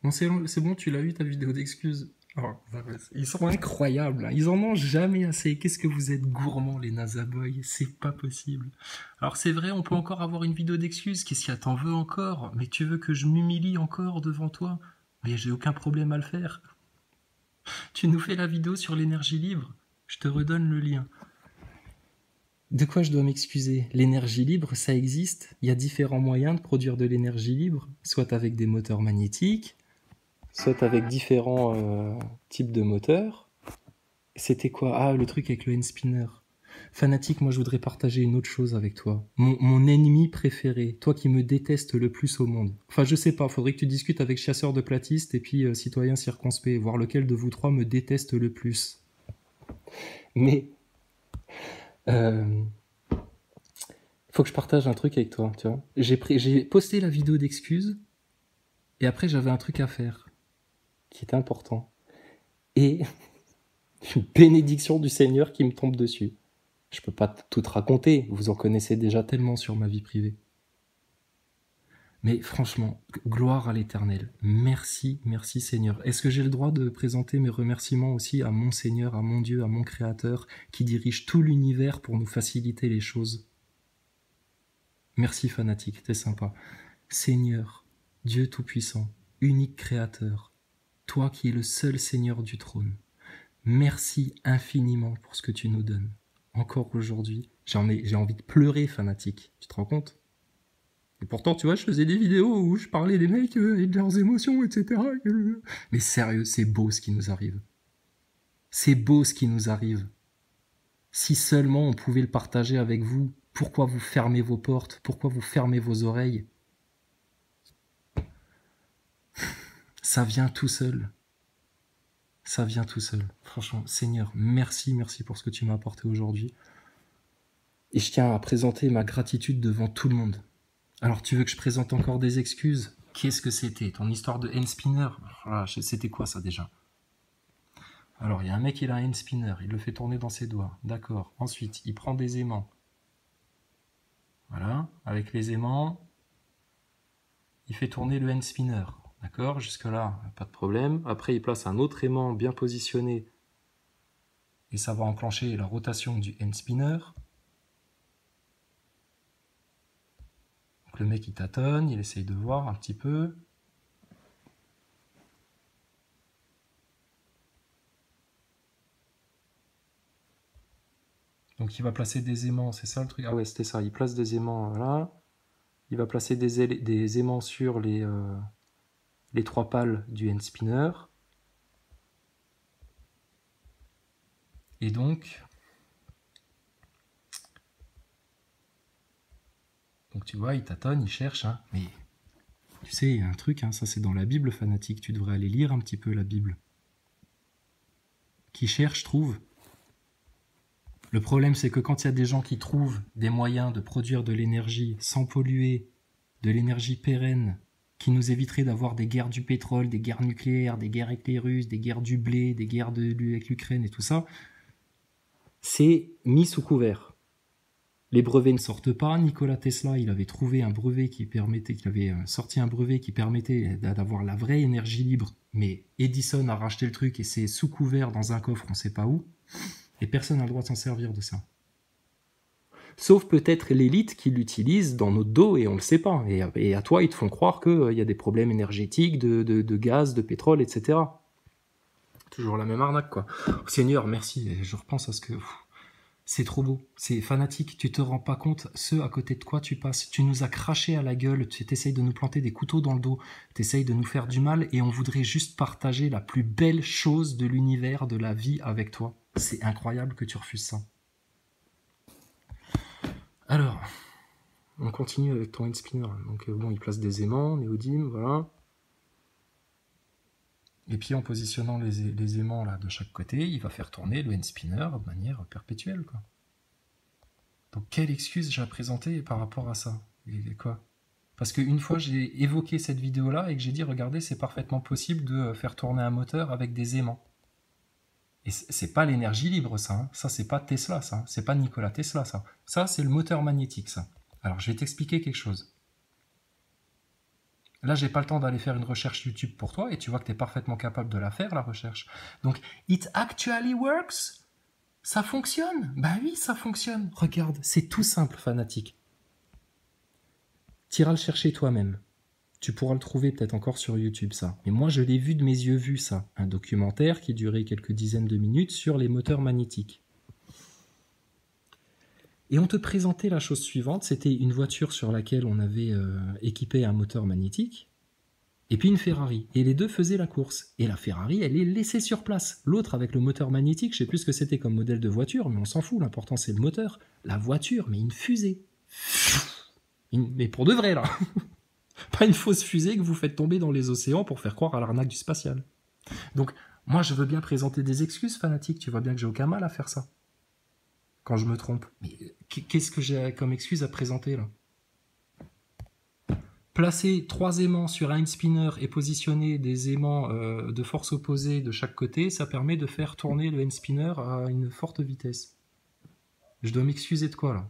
Non, c'est bon, tu l'as eu ta vidéo d'excuses. Oh, ils sont incroyables, hein. Ils en ont jamais assez. Qu'est-ce que vous êtes gourmands, les Nazaboys. C'est pas possible. Alors c'est vrai, on peut encore avoir une vidéo d'excuses. Qu'est-ce qu'il y a, t'en veux encore? Mais tu veux que je m'humilie encore devant toi? Mais j'ai aucun problème à le faire. Tu nous fais la vidéo sur l'énergie libre. Je te redonne le lien. De quoi je dois m'excuser? L'énergie libre, ça existe. Il y a différents moyens de produire de l'énergie libre, soit avec des moteurs magnétiques, soit avec différents types de moteurs. C'était quoi? Ah, le truc avec le hand-spinner. Fanatique, moi je voudrais partager une autre chose avec toi. Mon ennemi préféré, toi qui me détestes le plus au monde. Enfin, je sais pas, faudrait que tu discutes avec chasseur de platistes et puis citoyen circonspect, voir lequel de vous trois me déteste le plus. Mais, euh, faut que je partage un truc avec toi, tu vois. J'ai posté la vidéo d'excuses et après j'avais un truc à faire qui était important. Et une bénédiction du Seigneur qui me tombe dessus. Je peux pas tout raconter, vous en connaissez déjà tellement sur ma vie privée. Mais franchement, gloire à l'Éternel. Merci, merci Seigneur. Est-ce que j'ai le droit de présenter mes remerciements aussi à mon Seigneur, à mon Dieu, à mon Créateur, qui dirige tout l'univers pour nous faciliter les choses? Merci fanatique, t'es sympa. Seigneur, Dieu Tout-Puissant, unique Créateur, toi qui es le seul Seigneur du trône, merci infiniment pour ce que tu nous donnes. Encore aujourd'hui, j'ai envie de pleurer, fanatique. Tu te rends compte? Et pourtant, tu vois, je faisais des vidéos où je parlais des mecs et de leurs émotions, etc. Mais sérieux, c'est beau ce qui nous arrive. C'est beau ce qui nous arrive. Si seulement on pouvait le partager avec vous, pourquoi vous fermez vos portes? Pourquoi vous fermez vos oreilles? Ça vient tout seul. Ça vient tout seul. Franchement, Seigneur, merci, merci pour ce que tu m'as apporté aujourd'hui. Et je tiens à présenter ma gratitude devant tout le monde. Alors, tu veux que je présente encore des excuses? Qu'est-ce que c'était? Ton histoire de hand-spinner? C'était quoi ça déjà? Alors, il y a un mec, il a un hand-spinner, il le fait tourner dans ses doigts. D'accord. Ensuite, il prend des aimants. Voilà. Avec les aimants, il fait tourner le hand-spinner. D'accord? Jusque-là, pas de problème. Après, il place un autre aimant bien positionné. Et ça va enclencher la rotation du hand-spinner. Donc le mec, il tâtonne, il essaye de voir un petit peu. Donc il va placer des aimants, c'est ça le truc? Ah ouais, c'était ça. Il place des aimants là. Il va placer des aimants sur les trois pales du hand spinner. Et donc tu vois, il tâtonne, il cherche. Hein. Mais tu sais, il y a un truc, hein, ça c'est dans la Bible, fanatique. Tu devrais aller lire un petit peu la Bible. Qui cherche, trouve. Le problème, c'est que quand il y a des gens qui trouvent des moyens de produire de l'énergie sans polluer, de l'énergie pérenne, qui nous éviterait d'avoir des guerres du pétrole, des guerres nucléaires, des guerres avec les Russes, des guerres du blé, des guerres avec l'Ukraine et tout ça, c'est mis sous couvert. Les brevets ne sortent pas. Nikola Tesla, il avait trouvé un brevet qui permettait, il avait sorti un brevet qui permettait d'avoir la vraie énergie libre, mais Edison a racheté le truc et c'est sous couvert dans un coffre, on ne sait pas où, et personne n'a le droit de s'en servir de ça. Sauf peut-être l'élite qui l'utilise dans notre dos et on le sait pas. Et à toi, ils te font croire qu'il y a des problèmes énergétiques, de gaz, de pétrole, etc. Toujours la même arnaque, quoi. Seigneur, merci. Je repense à ce que... C'est trop beau, c'est fanatique, tu te rends pas compte, ceux à côté de quoi tu passes, tu nous as craché à la gueule, tu t'essayes de nous planter des couteaux dans le dos, t'essayes de nous faire du mal et on voudrait juste partager la plus belle chose de l'univers, de la vie avec toi. C'est incroyable que tu refuses ça. Alors, on continue avec ton hand spinner. Donc bon, il place des aimants, néodyme, voilà. Et puis en positionnant les aimants là de chaque côté, il va faire tourner le hand spinner de manière perpétuelle, quoi. Donc quelle excuse j'ai à présenter par rapport à ça? Et quoi? Parce qu'une fois j'ai évoqué cette vidéo-là et que j'ai dit, regardez, c'est parfaitement possible de faire tourner un moteur avec des aimants. Et c'est pas l'énergie libre, ça. Hein. Ça, c'est pas Tesla, ça. C'est pas Nikola Tesla, ça. Ça, c'est le moteur magnétique, ça. Alors, je vais t'expliquer quelque chose. Là, j'ai pas le temps d'aller faire une recherche YouTube pour toi et tu vois que tu es parfaitement capable de la faire, la recherche. Donc, it actually works. Ça fonctionne. Bah oui, ça fonctionne. Regarde, c'est tout simple, fanatique. Tu iras le chercher toi-même. Tu pourras le trouver peut-être encore sur YouTube, ça. Mais moi, je l'ai vu de mes yeux vus, ça. Un documentaire qui durait quelques dizaines de minutes sur les moteurs magnétiques. Et on te présentait la chose suivante, c'était une voiture sur laquelle on avait équipé un moteur magnétique, et puis une Ferrari. Et les deux faisaient la course. Et la Ferrari, elle est laissée sur place. L'autre, avec le moteur magnétique, je sais plus ce que c'était comme modèle de voiture, mais on s'en fout, l'important c'est le moteur. La voiture, mais une fusée. Mais pour de vrai, là. Pas une fausse fusée que vous faites tomber dans les océans pour faire croire à l'arnaque du spatial. Donc, moi, je veux bien présenter des excuses, fanatique. Tu vois bien que j'ai aucun mal à faire ça. Quand je me trompe. Mais qu'est-ce que j'ai comme excuse à présenter, là? Placer 3 aimants sur un spinner et positionner des aimants de force opposée de chaque côté, ça permet de faire tourner le spinner à une forte vitesse. Je dois m'excuser de quoi, là?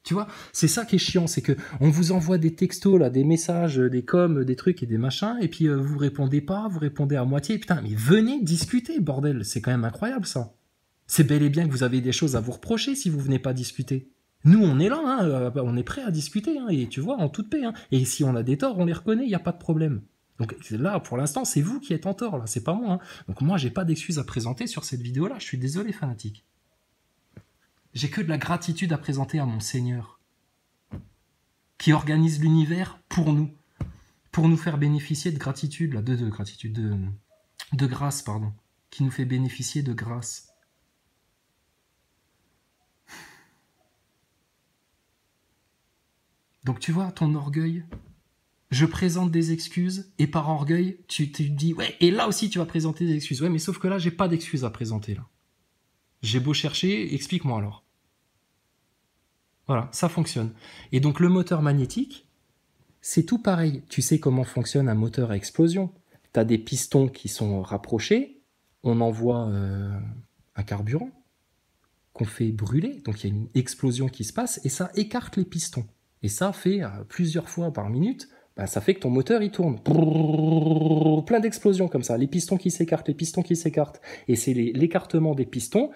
Tu vois, c'est ça qui est chiant, c'est que on vous envoie des textos, là, des messages, des coms, des trucs et des machins, et puis vous répondez pas, vous répondez à moitié. Putain, mais venez discuter, bordel, c'est quand même incroyable, ça. C'est bel et bien que vous avez des choses à vous reprocher si vous venez pas discuter. Nous, on est là, hein, on est prêt à discuter, hein, et tu vois, en toute paix. Hein, et si on a des torts, on les reconnaît, il n'y a pas de problème. Donc là, pour l'instant, c'est vous qui êtes en tort, là, c'est pas moi. Hein. Donc moi, j'ai pas d'excuses à présenter sur cette vidéo-là, je suis désolé, fanatique. J'ai que de la gratitude à présenter à mon Seigneur, qui organise l'univers pour nous faire bénéficier de gratitude, là, de grâce, pardon, qui nous fait bénéficier de grâce. Donc tu vois, ton orgueil, je présente des excuses, et par orgueil, tu te dis, ouais, et là aussi tu vas présenter des excuses. Ouais, mais sauf que là, j'ai pas d'excuses à présenter, là. J'ai beau chercher, explique-moi alors. Voilà, ça fonctionne. Et donc le moteur magnétique, c'est tout pareil. Tu sais comment fonctionne un moteur à explosion. Tu as des pistons qui sont rapprochés, on envoie un carburant qu'on fait brûler, donc il y a une explosion qui se passe, et ça écarte les pistons. Et ça fait plusieurs fois par minute, bah, ça fait que ton moteur il tourne. Plein d'explosions comme ça, les pistons qui s'écartent, les pistons qui s'écartent. Et c'est l'écartement des pistons,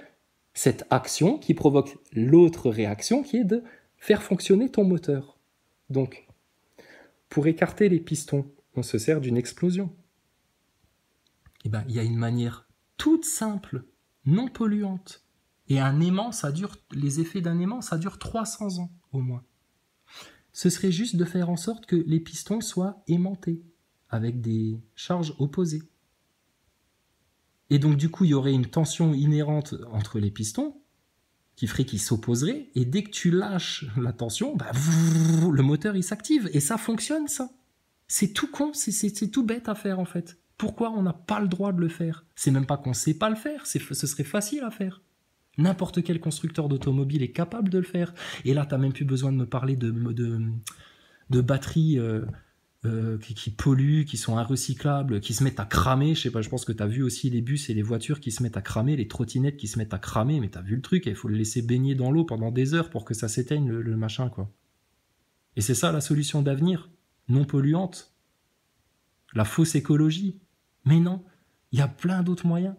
cette action qui provoque l'autre réaction qui est de faire fonctionner ton moteur. Donc, pour écarter les pistons, on se sert d'une explosion. Et ben, il y a une manière toute simple, non polluante. Et un aimant, les effets d'un aimant, ça dure 300 ans au moins. Ce serait juste de faire en sorte que les pistons soient aimantés, avec des charges opposées. Et donc du coup, il y aurait une tension inhérente entre les pistons, qui ferait qu'ils s'opposeraient, et dès que tu lâches la tension, bah, le moteur il s'active, et ça fonctionne ça. C'est tout con, c'est tout bête à faire en fait. Pourquoi on n'a pas le droit de le faire? C'est même pas qu'on sait pas le faire, ce serait facile à faire. N'importe quel constructeur d'automobile est capable de le faire. Et là, tu n'as même plus besoin de me parler de batteries qui polluent, qui sont inrecyclables, qui se mettent à cramer. Je sais pas, je pense que tu as vu aussi les bus et les voitures qui se mettent à cramer, les trottinettes qui se mettent à cramer, mais tu as vu le truc, il faut le laisser baigner dans l'eau pendant des heures pour que ça s'éteigne, le machin, quoi. Et c'est ça la solution d'avenir, non polluante. La fausse écologie. Mais non, il y a plein d'autres moyens.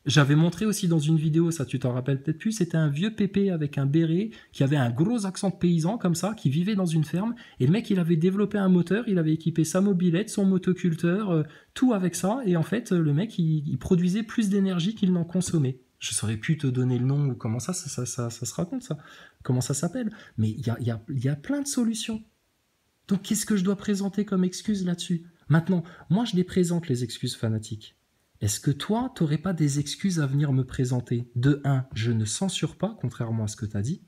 J'avais montré aussi dans une vidéo, ça tu t'en rappelles peut-être plus, c'était un vieux pépé avec un béret qui avait un gros accent de paysan comme ça, qui vivait dans une ferme, et le mec il avait développé un moteur, il avait équipé sa mobilette, son motoculteur, tout avec ça, et en fait le mec il produisait plus d'énergie qu'il n'en consommait. Je saurais plus te donner le nom ou comment ça se raconte ça, comment ça s'appelle, mais il y a plein de solutions. Donc qu'est-ce que je dois présenter comme excuse là-dessus? Maintenant, moi je les présente les excuses fanatiques. Est-ce que toi, tu n'aurais pas des excuses à venir me présenter? De 1, je ne censure pas, contrairement à ce que tu as dit.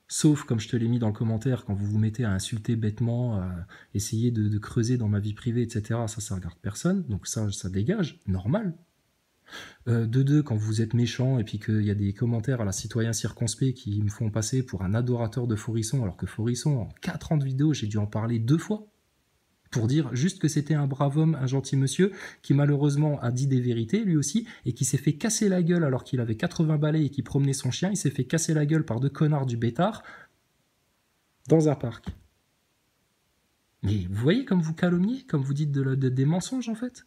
Sauf, comme je te l'ai mis dans le commentaire, quand vous vous mettez à insulter bêtement, à essayer de creuser dans ma vie privée, etc., ça regarde personne. Donc ça dégage, normal. De 2, quand vous êtes méchant et puis qu'il y a des commentaires à la citoyen circonspect qui me font passer pour un adorateur de Forisson, alors que Forisson, en 4 ans de vidéo, j'ai dû en parler 2 fois. Pour dire juste que c'était un brave homme, un gentil monsieur, qui malheureusement a dit des vérités, lui aussi, et qui s'est fait casser la gueule alors qu'il avait 80 balais et qui promenait son chien, il s'est fait casser la gueule par 2 connards du bêtard dans un parc. Mais vous voyez comme vous calomniez, comme vous dites des mensonges en fait.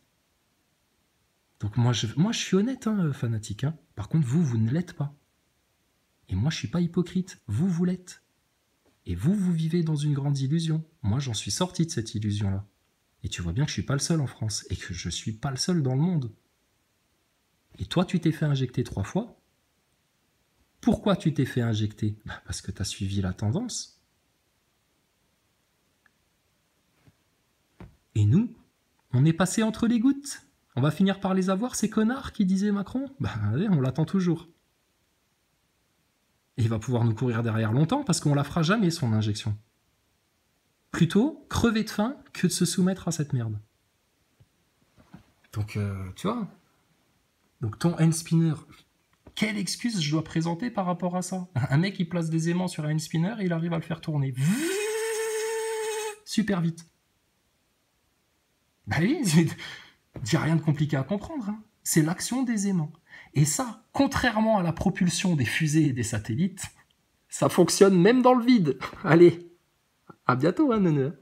Donc moi je suis honnête, hein, fanatique. Hein. Par contre, vous ne l'êtes pas. Et moi je suis pas hypocrite. Vous l'êtes. Et vous vivez dans une grande illusion. Moi j'en suis sorti de cette illusion-là. Et tu vois bien que je suis pas le seul en France. Et que je suis pas le seul dans le monde. Et toi tu t'es fait injecter 3 fois. Pourquoi tu t'es fait injecter? Parce que tu as suivi la tendance. Et nous, on est passé entre les gouttes. On va finir par les avoir, ces connards qui disaient Macron. Allez, on l'attend toujours. Et il va pouvoir nous courir derrière longtemps parce qu'on la fera jamais, son injection. Plutôt crever de faim que de se soumettre à cette merde. Donc, tu vois. Donc ton hand spinner, quelle excuse je dois présenter par rapport à ça? Un mec, il place des aimants sur un hand spinner et il arrive à le faire tourner. Super vite. Bah oui, il n'y a rien de compliqué à comprendre. Hein. C'est l'action des aimants. Et ça, contrairement à la propulsion des fusées et des satellites, ça fonctionne même dans le vide. Allez, à bientôt, hein, Neuneu.